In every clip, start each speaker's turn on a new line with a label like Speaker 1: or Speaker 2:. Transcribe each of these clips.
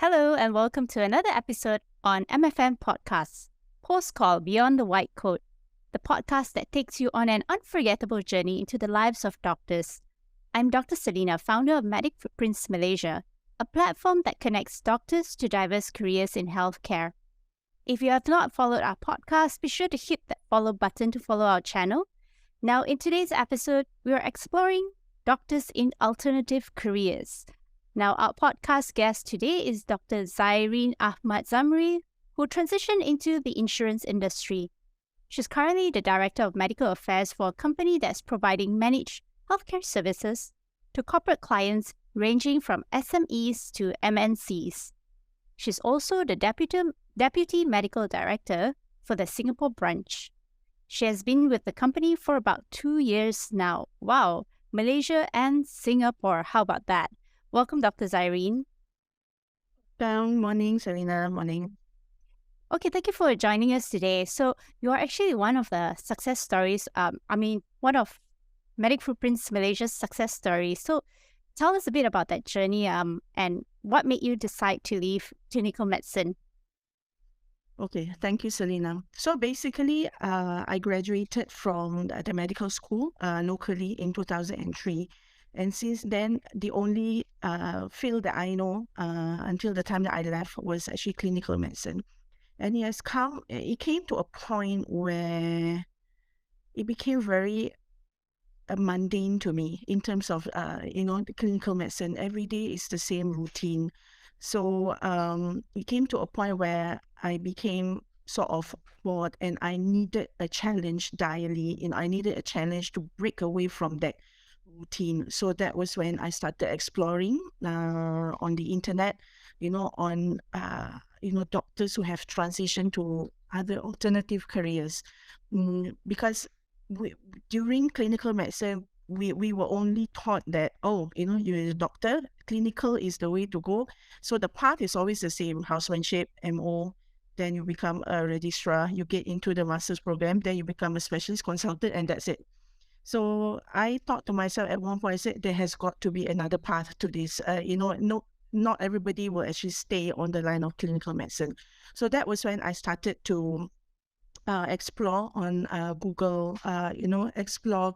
Speaker 1: Hello, and welcome to another episode on MFM Podcasts, Post Call Beyond the White Coat, the podcast that takes you on an unforgettable journey into the lives of doctors. I'm Dr. Selina, founder of Medic Footprints Malaysia, a platform that connects doctors to diverse careers in healthcare. If you have not followed our podcast, be sure to hit that follow button to follow our channel. Now, in today's episode, we are exploring doctors in alternative careers. Now, our podcast guest today is Dr. Zairine Ahmad Zamri, who transitioned into the insurance industry. She's currently the Director of Medical Affairs for a company that's providing managed healthcare services to corporate clients ranging from SMEs to MNCs. She's also the Deputy Medical Director for the Singapore branch. She has been with the company for about 2 years now. Wow, Malaysia and Singapore, how about that? Welcome, Dr. Zairine.
Speaker 2: Morning, Selina. Morning.
Speaker 1: Okay, thank you for joining us today. So you are actually one of the success stories. One of Medic Footprints Malaysia's success stories. So tell us a bit about that journey. And what made you decide to leave clinical medicine?
Speaker 2: Okay, thank you, Selina. So basically, I graduated from the medical school locally in 2003. And since then, the only field that I know until the time that I left was actually clinical medicine. And it came to a point where it became very mundane to me in terms of, the clinical medicine. Every day is the same routine. So it came to a point where I became sort of bored and I needed a challenge daily, and I needed a challenge to break away from that routine. So that was when I started exploring on the internet, on doctors who have transitioned to other alternative careers. Because during clinical medicine, we were only taught that, you're a doctor, clinical is the way to go. So the path is always the same: housemanship, MO, then you become a registrar, you get into the master's program, then you become a specialist consultant, and that's it. So I thought to myself at one point, I said, there has got to be another path to this. Not everybody will actually stay on the line of clinical medicine. So that was when I started to explore on Google, explore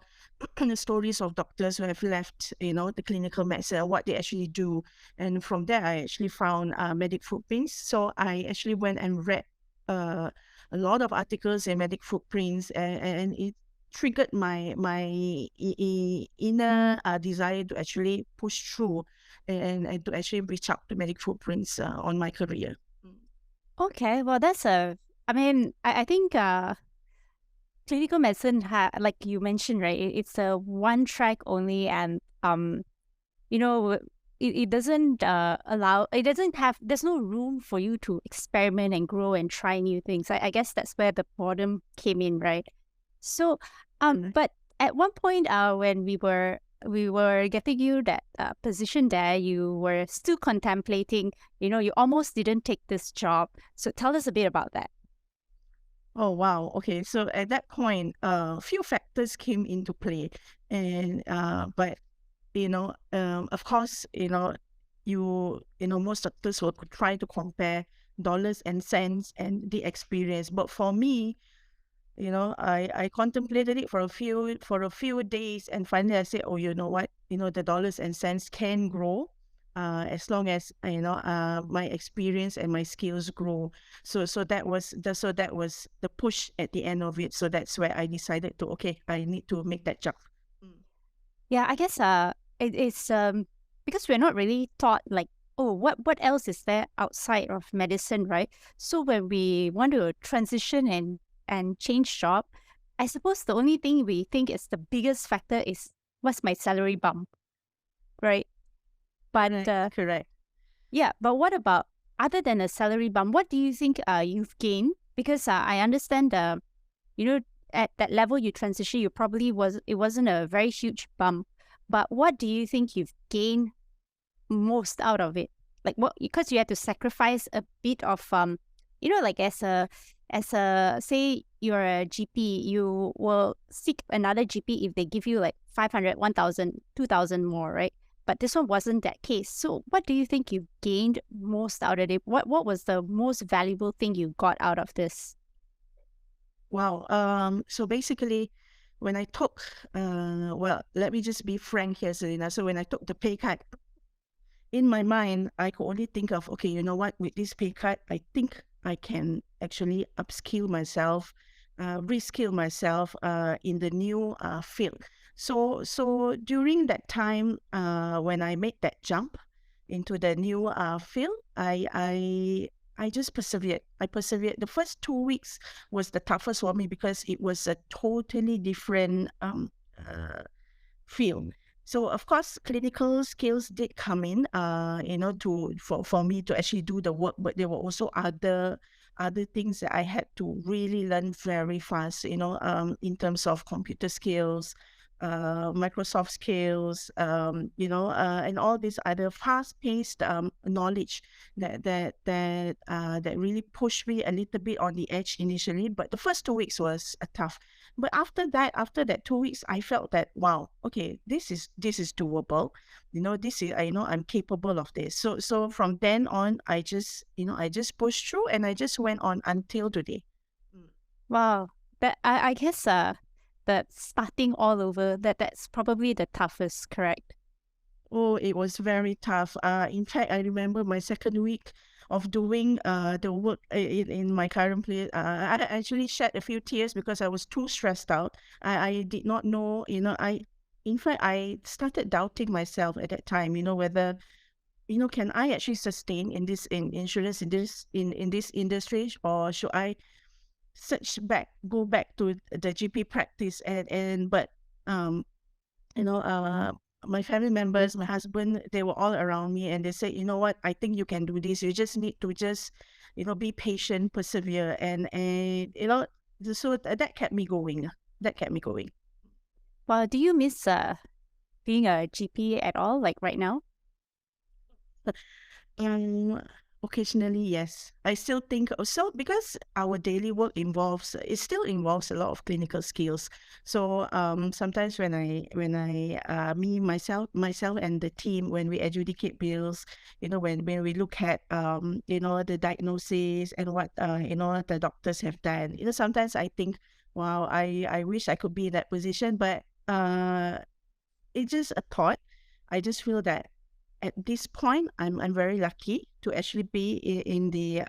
Speaker 2: the stories of doctors who have left, the clinical medicine, what they actually do. And from there, I actually found Medic Footprints. So I actually went and read a lot of articles in Medic Footprints, and it triggered my inner desire to actually push through and to actually reach out to Medic Footprints on my career.
Speaker 1: Okay, well, I think clinical medicine, like you mentioned, right? It's a one track only, and it doesn't there's no room for you to experiment and grow and try new things. I guess that's where the boredom came in, right? So, but at one point, when we were getting you that position there, you were still contemplating. You almost didn't take this job. So tell us a bit about that.
Speaker 2: Oh, wow. Okay. So at that point, a few factors came into play. And, but, of course, most doctors will try to compare dollars and cents and the experience. But for me, I contemplated it for a few days, and finally I said, oh, you know what? The dollars and cents can grow as long as my experience and my skills grow. So that was the push at the end of it. So that's where I decided to, okay, I need to make that jump.
Speaker 1: Yeah, I guess it's because we're not really taught, like, oh, what else is there outside of medicine, right? So when we want to transition and change job, I suppose the only thing we think is the biggest factor is what's my salary bump, right? But
Speaker 2: Correct.
Speaker 1: yeah, but what about other than a salary bump? What do you think you've gained? Because I understand at that level you transition, it wasn't a very huge bump. But what do you think you've gained most out of it? Like, what, because you had to sacrifice a bit of like as a say you're a GP, you will seek another GP if they give you like 500, 1,000, 2,000 more, right? but this one wasn't that case. So what do you think you gained most out of it? What was the most valuable thing you got out of this?
Speaker 2: Wow. So basically, when I took, well, let me just be frank here, Selena. So when I took the pay cut, in my mind, I could only think of, okay, you know what, with this pay cut, I think I can actually upskill myself, reskill myself in the new field. So during that time, when I made that jump into the new field, I just persevered. I persevered. The first 2 weeks was the toughest for me because it was a totally different field. So of course, clinical skills did come in, for me to actually do the work, but there were also other things that I had to really learn very fast, in terms of computer skills, Microsoft skills, and all these other fast-paced knowledge that really pushed me a little bit on the edge initially. But the first 2 weeks was tough. But after that 2 weeks, I felt that wow, okay, this is doable. This is I'm capable of this. So from then on, I just pushed through and I just went on until today. Mm.
Speaker 1: Wow. But I guess that starting all over, that's probably the toughest, correct?
Speaker 2: Oh, it was very tough. In fact, I remember my second week of doing the work in my current place. I actually shed a few tears because I was too stressed out. I did not know, in fact, I started doubting myself at that time, whether, can I actually sustain in this in insurance in this industry, or should I go back to the GP practice but um you know, my family members, my husband, they were all around me and they said, you know what, I think you can do this. You just need to be patient, persevere. So that kept me going. That kept me going.
Speaker 1: Well, do you miss being a GP at all, like right now?
Speaker 2: Um, Occasionally, yes. I still think so because our daily work still involves a lot of clinical skills. So sometimes me myself and the team, when we adjudicate bills, when we look at the diagnosis and what the doctors have done, sometimes I think, wow, I wish I could be in that position, but it's just a thought. I just feel that at this point, I'm very lucky to actually be in the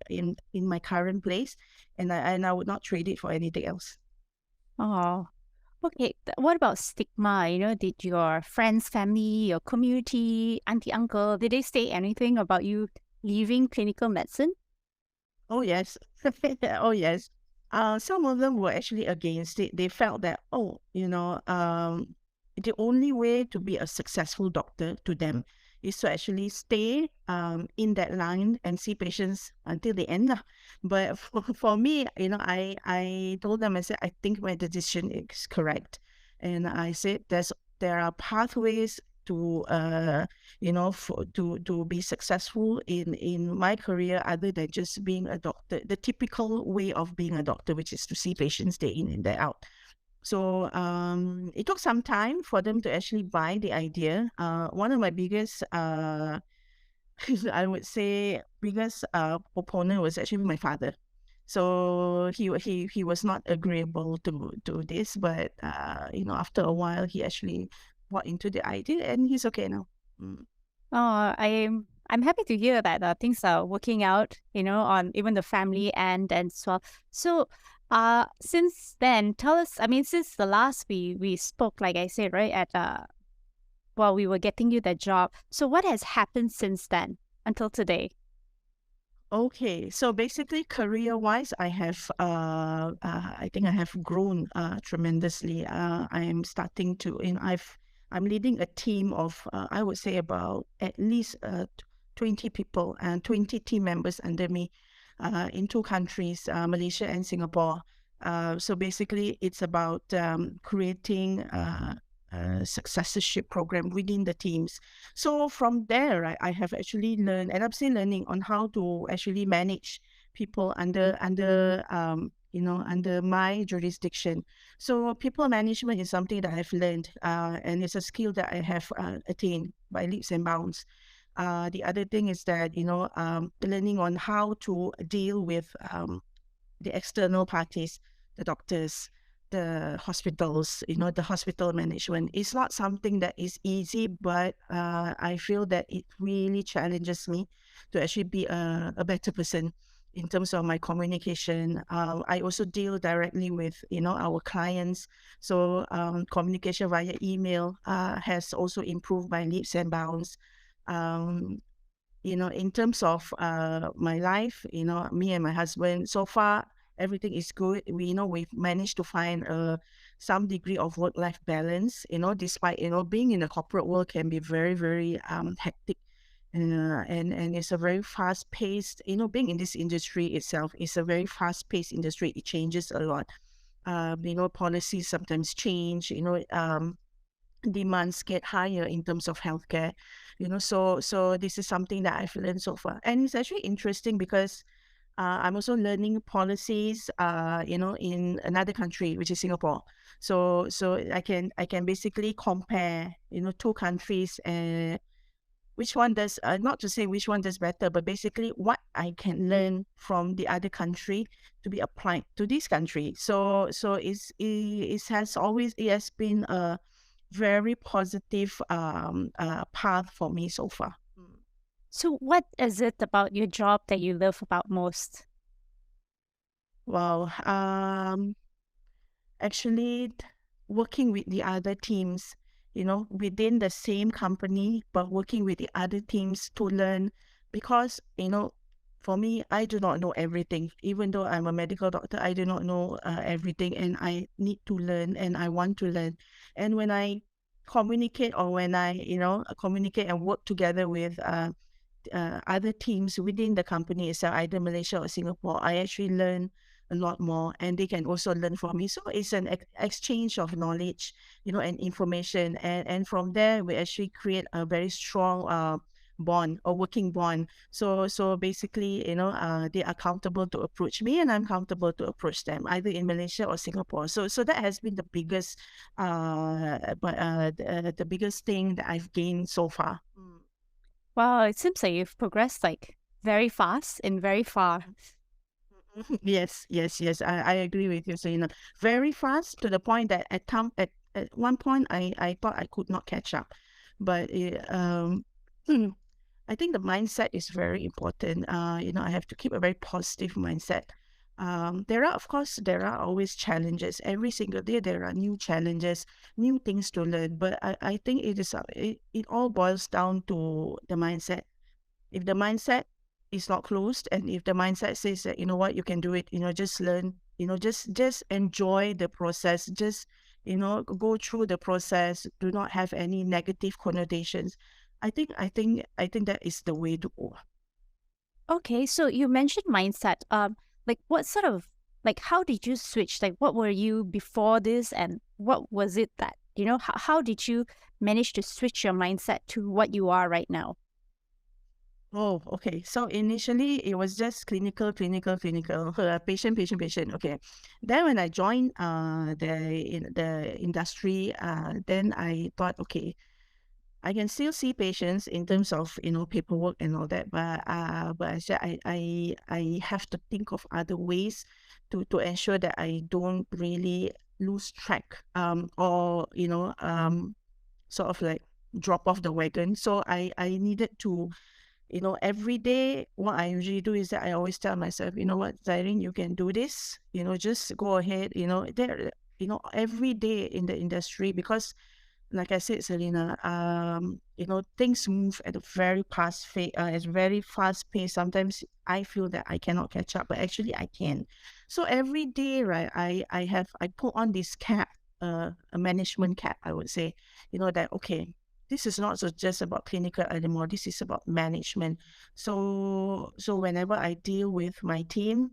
Speaker 2: in my current place, and I would not trade it for anything else.
Speaker 1: Oh, okay. What about stigma? Did your friends, family, your community, auntie, uncle, did they say anything about you leaving clinical medicine?
Speaker 2: Oh yes, oh yes. Some of them were actually against it. They felt that the only way to be a successful doctor to them is to actually stay in that line and see patients until the end lah. But for me, I told them, I said, I think my decision is correct, and I said there are pathways to to be successful in my career other than just being a doctor, the typical way of being a doctor, which is to see patients day in and day out. So it took some time for them to actually buy the idea. One of my biggest, I would say, biggest opponent was actually my father. So he was not agreeable to this, but after a while he actually bought into the idea, and he's okay now. Mm.
Speaker 1: Oh, I'm happy to hear that things are working out, on even the family and so. So, since then, tell us. I mean, since the last we spoke, like I said, right at while we were getting you that job. So, what has happened since then until today?
Speaker 2: Okay, so basically, career-wise, I think I have grown tremendously. I am starting to, I'm leading a team of, I would say about at least 20 people and 20 team members under me in two countries, Malaysia and Singapore. So basically, it's about creating a successorship program within the teams. So from there, I have actually learned, and I'm still learning on how to actually manage people under my jurisdiction. So people management is something that I've learned, and it's a skill that I have attained by leaps and bounds. The other thing is that learning on how to deal with the external parties, the doctors, the hospitals, the hospital management. It's not something that is easy, but I feel that it really challenges me to actually be a better person in terms of my communication. I also deal directly with, our clients. So communication via email has also improved by leaps and bounds. Um, in terms of my life, me and my husband, so far everything is good. We've managed to find some degree of work-life balance. Despite being in the corporate world can be very, very hectic. And it's a very fast-paced. Being in this industry itself is a very fast-paced industry. It changes a lot. Policies sometimes change. Demands get higher in terms of healthcare, so this is something that I've learned so far, and it's actually interesting because I'm also learning policies in another country, which is Singapore. So I can basically compare two countries, and which one does not to say which one does better, but basically what I can learn from the other country to be applied to this country. So it has been a very positive path for me so far.
Speaker 1: So, what is it about your job that you love about most?
Speaker 2: Wow. Actually, working with the other teams, within the same company, but working with the other teams to learn, because, for me, I do not know everything. Even though I'm a medical doctor, I do not know everything, and I need to learn, and I want to learn. And when I communicate, or when I, communicate and work together with other teams within the company itself, either Malaysia or Singapore, I actually learn a lot more, and they can also learn from me. So it's an exchange of knowledge, and information, and from there we actually create a very strong bond or working bond. So basically, they are comfortable to approach me, and I'm comfortable to approach them, either in Malaysia or Singapore. So that has been the biggest, the biggest thing that I've gained so far.
Speaker 1: Wow, it seems like you've progressed like very fast and very far.
Speaker 2: Yes, yes, yes. I agree with you. So, very fast to the point that at one point I thought I could not catch up. But I think the mindset is very important. I have to keep a very positive mindset. Of course, there are always challenges. Every single day there are new challenges, new things to learn. But I think it all boils down to the mindset. If the mindset is not closed, and if the mindset says that, what, you can do it, just learn, just enjoy the process, just, go through the process, do not have any negative connotations. I think that is the way to go.
Speaker 1: Okay, so you mentioned mindset. Like what sort of like how did you switch? Like what were you before this, and what was it that how did you manage to switch your mindset to what you are right now?
Speaker 2: Oh, okay. So initially it was just clinical, clinical, clinical, patient, patient, patient. Okay. Then when I joined the industry, then I thought, okay, I can still see patients in terms of paperwork and all that, but I said I have to think of other ways to ensure that I don't really lose track, or sort of like drop off the wagon. So I needed to, every day, what I usually do is that I always tell myself, you know what, Zyrene, you can do this, just go ahead, every day in the industry, because like I said, Selena, things move at a very fast pace. Sometimes I feel that I cannot catch up, but actually I can. So every day, right, I put on this cap, a management cap, I would say, that okay, this is not just about clinical anymore. This is about management. So whenever I deal with my team,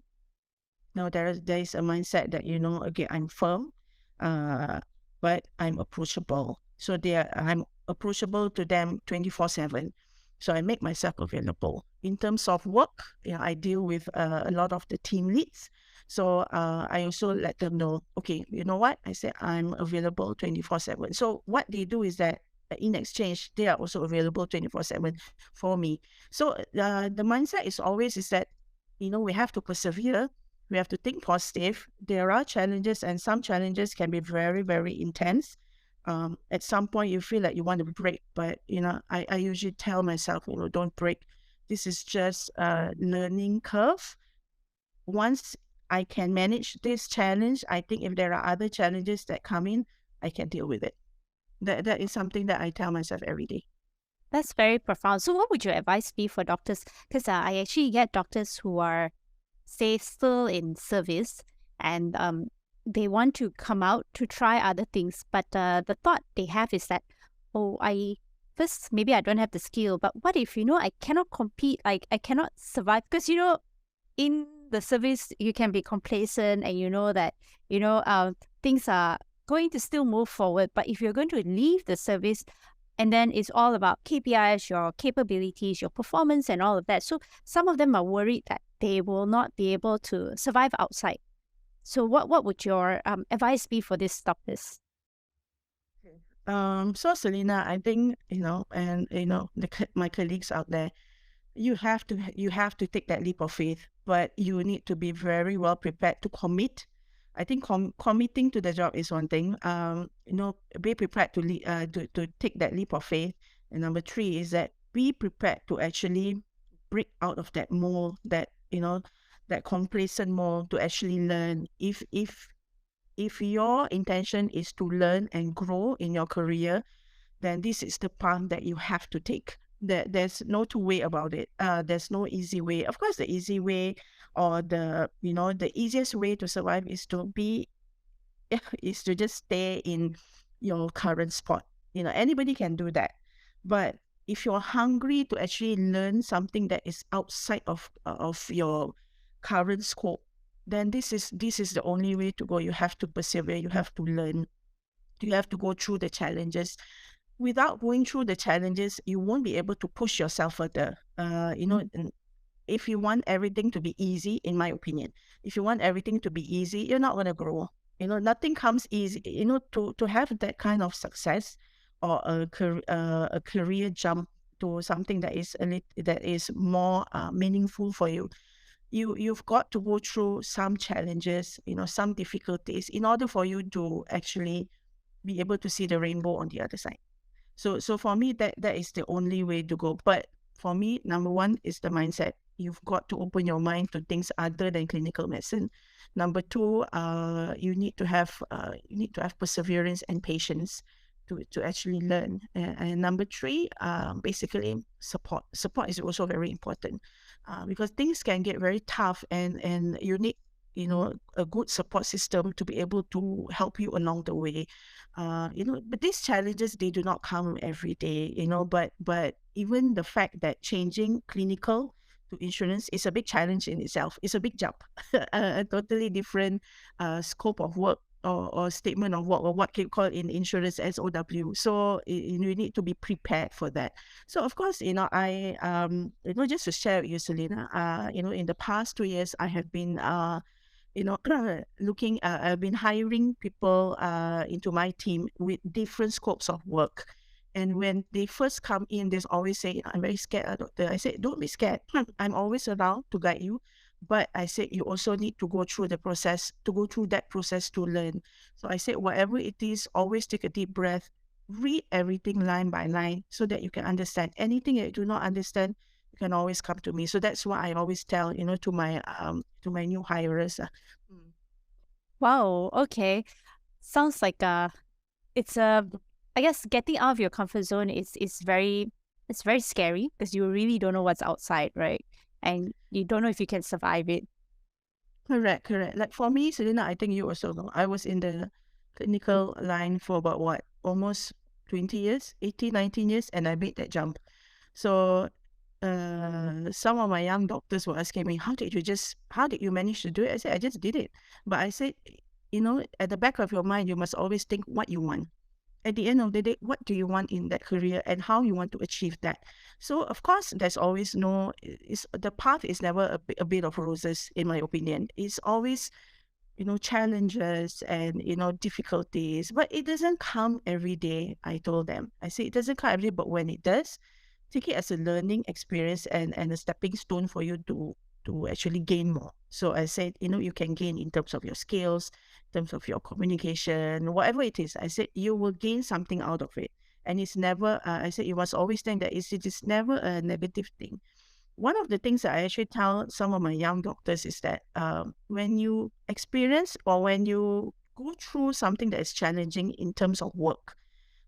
Speaker 2: now there is a mindset that, again, I'm firm, uh, but I'm approachable. So I'm approachable to them 24/7. So I make myself available. In terms of work, I deal with a lot of the team leads. So I also let them know, okay, you know what? I said I'm available 24/7. So what they do is that in exchange, they are also available 24/7 for me. So the mindset is always is that, we have to persevere. We have to think positive. There are challenges, and some challenges can be very, very intense. At some point you feel like you want to break, but I usually tell myself, don't break. This is just a learning curve. Once I can manage this challenge, I think if there are other challenges that come in, I can deal with it. That is something that I tell myself every day.
Speaker 1: That's very profound. So, what would your advice be for doctors? Because I actually get doctors who are, say, still in service and they want to come out to try other things. But the thought they have is that, oh, first, maybe I don't have the skill, but what if, I cannot compete, I cannot survive? Because, in the service, you can be complacent and you know that, things are going to still move forward. But if you're going to leave the service, and then it's all about KPIs, your capabilities, your performance, and all of that. So some of them are worried that they will not be able to survive outside. So what would your advice be for these doctors?
Speaker 2: So Selena, I think, and my colleagues out there, you have to take that leap of faith, but you need to be very well prepared to commit. I think committing to the job is one thing. Be prepared to take that leap of faith. And number three is that be prepared to actually break out of that mold, that complacent mold, to actually learn. If your intention is to learn and grow in your career, then this is the path that you have to take. There's no two way about it. There's no easy way. Of course, the easy way, or the easiest way to survive is to just stay in your current spot. Anybody can do that. But if you're hungry to actually learn something that is outside of your current scope, then this is the only way to go. You have to persevere. You have to learn. You have to go through the challenges. Without going through the challenges, you won't be able to push yourself further. And if you want everything to be easy, in my opinion, if you want everything to be easy, you're not going to grow. Nothing comes easy. To have that kind of success, or a career jump to something that is more meaningful for you. You've got to go through some challenges, some difficulties, in order for you to actually be able to see the rainbow on the other side. So for me, that is the only way to go. But for me, number one is the mindset. You've got to open your mind to things other than clinical medicine. Number two, you need to have perseverance and patience to actually learn. And number three, basically support. Support is also very important, because things can get very tough, and you need a good support system to be able to help you along the way. But these challenges, they do not come every day, but even the fact that changing clinical to insurance is a big challenge in itself. It's a big jump, a totally different scope of work, or statement of work, or what you call in insurance SOW. So you need to be prepared for that. So of course, I just to share with you, Selena, in the past 2 years, I have been I've been hiring people into my team with different scopes of work. And when they first come in, they always say, I'm very scared, doctor. I said, don't be scared. I'm always around to guide you. But I said, you also need to go through that process to learn. So I said, whatever it is, always take a deep breath, read everything line by line, so that you can understand. Anything that you do not understand, you can always come to me. So that's what I always tell, to my new hires.
Speaker 1: Wow. Okay. Sounds like it's I guess getting out of your comfort zone is very scary, because you really don't know what's outside, right? And you don't know if you can survive it.
Speaker 2: Correct. Like for me, Selena, I think you also know, I was in the clinical line for about what, almost 20 years, 18, 19 years, and I made that jump. So some of my young doctors were asking me, how did you manage to do it? I said, I just did it. But I said, at the back of your mind, you must always think what you want. at the end of the day, what do you want in that career and how you want to achieve that? So of course, there's always the path is never a bit of roses, in my opinion. It's always, challenges and, difficulties, but it doesn't come every day. I told them, I say it doesn't come every day, but when it does, take it as a learning experience and a stepping stone for you to actually gain more. So I said, you can gain in terms of your skills, in terms of your communication, whatever it is. I said you will gain something out of it. And it's never, I said, you must always think that it is never a negative thing. One of the things that I actually tell some of my young doctors is that when you experience or when you go through something that is challenging in terms of work,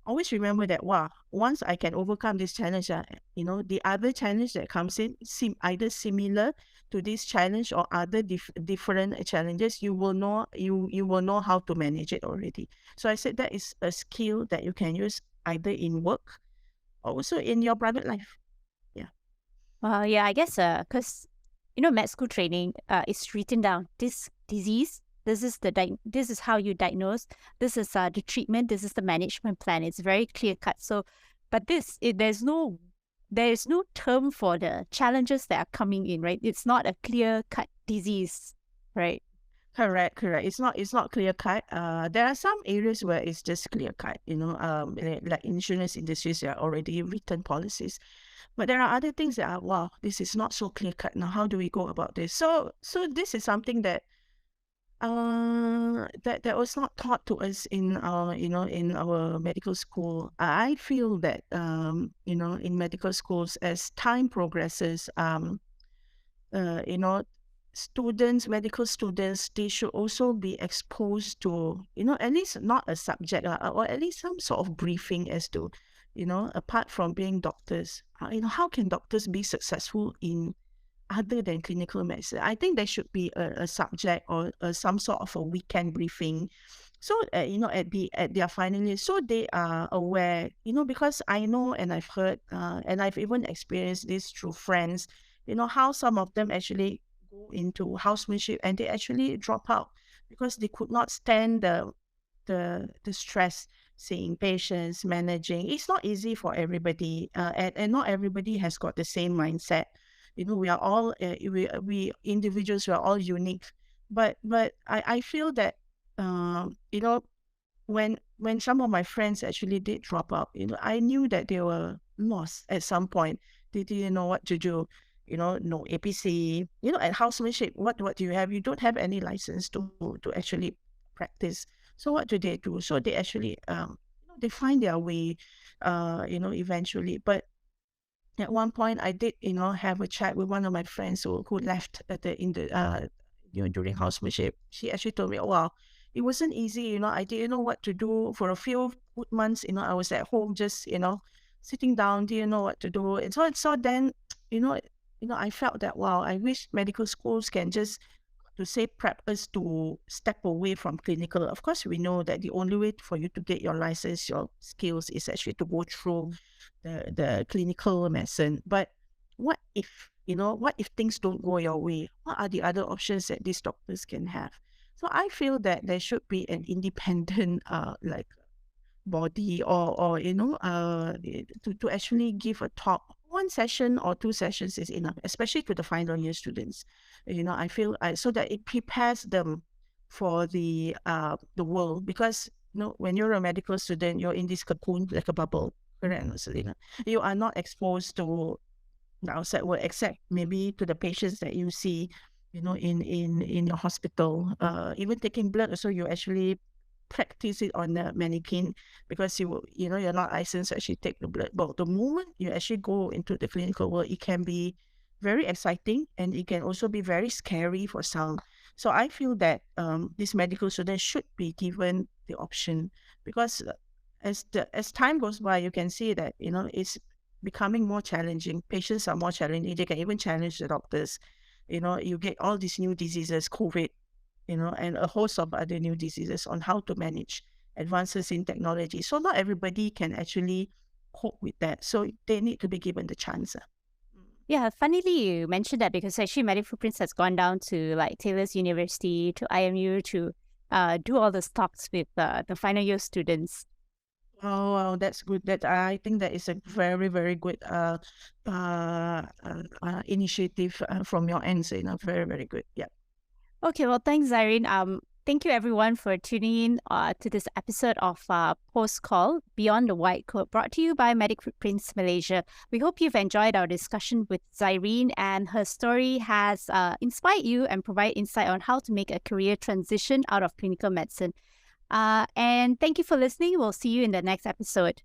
Speaker 2: always remember that, wow, once I can overcome this challenge, the other challenge that comes in seem either similar to this challenge or other different challenges, you will know you will know how to manage it already. So I said that is a skill that you can use either in work or also in your private life. Yeah.
Speaker 1: Yeah, I guess because med school training is written down this disease. This is this is how you diagnose. This is the treatment. This is the management plan. It's very clear cut. So, but there's no term for the challenges that are coming in, right? It's not a clear cut disease, right?
Speaker 2: Correct. It's not clear cut. There are some areas where it's just clear cut. Like insurance industries, there are already written policies. But there are other things that are, wow, this is not so clear cut. Now, how do we go about this? So this is something that that was not taught to us in our, in our medical school. I feel that in medical schools, as time progresses, medical students, they should also be exposed to, at least not a subject, or at least some sort of briefing as to, apart from being doctors, how can doctors be successful in other than clinical medicine? I think there should be a subject or some sort of a weekend briefing. So, at their final year, so they are aware, because I know and I've heard, and I've even experienced this through friends, how some of them actually go into housemanship and they actually drop out because they could not stand the stress, seeing patients, managing. It's not easy for everybody, and not everybody has got the same mindset. We are all we individuals, we are all unique, but I feel that when some of my friends actually did drop out, I knew that they were lost at some point. They didn't know what to do. No APC. At housemanship, what do you have? You don't have any license to actually practice. So what do they do? So they actually they find their way, eventually. But at one point, I did, have a chat with one of my friends who left during housemanship. She actually told me, "Oh, wow, it wasn't easy. I didn't know what to do for a few good months. I was at home just, sitting down, didn't know what to do." And so then, I felt that, wow, I wish medical schools can just to say prep us to step away from clinical. Of course, we know that the only way for you to get your license, your skills, is actually to go through the clinical medicine. But what if things don't go your way? What are the other options that these doctors can have? So I feel that there should be an independent like body or to actually give a talk. One session or two sessions is enough, especially to the final year students. I feel so that it prepares them for the world, because when you're a medical student, you're in this cocoon like a bubble. Correct, Selena? You are not exposed to the outside world, except maybe to the patients that you see, in your hospital. Even taking blood, also you actually practice it on the mannequin, because you're not licensed to actually take the blood. But the moment you actually go into the clinical world, it can be very exciting and it can also be very scary for some. So I feel that these medical students should be given the option, because as time goes by, you can see that it's becoming more challenging. Patients are more challenging. They can even challenge the doctors. You get all these new diseases, COVID, and a host of other new diseases, on how to manage advances in technology. So not everybody can actually cope with that. So they need to be given the chance.
Speaker 1: Yeah, funnily you mentioned that, because actually Medic Footprints has gone down to like Taylor's University, to IMU, to do all the talks with the final year students.
Speaker 2: Oh, wow, that's good. That I think that is a very, very good initiative from your end, Zainab. Very, very good. Yeah.
Speaker 1: Okay, well, thanks, Irene. Thank you everyone for tuning in to this episode of Post Call Beyond the White Coat, brought to you by Medic Footprints Malaysia. We hope you've enjoyed our discussion with Zyrene, and her story has inspired you and provide insight on how to make a career transition out of clinical medicine. And thank you for listening. We'll see you in the next episode.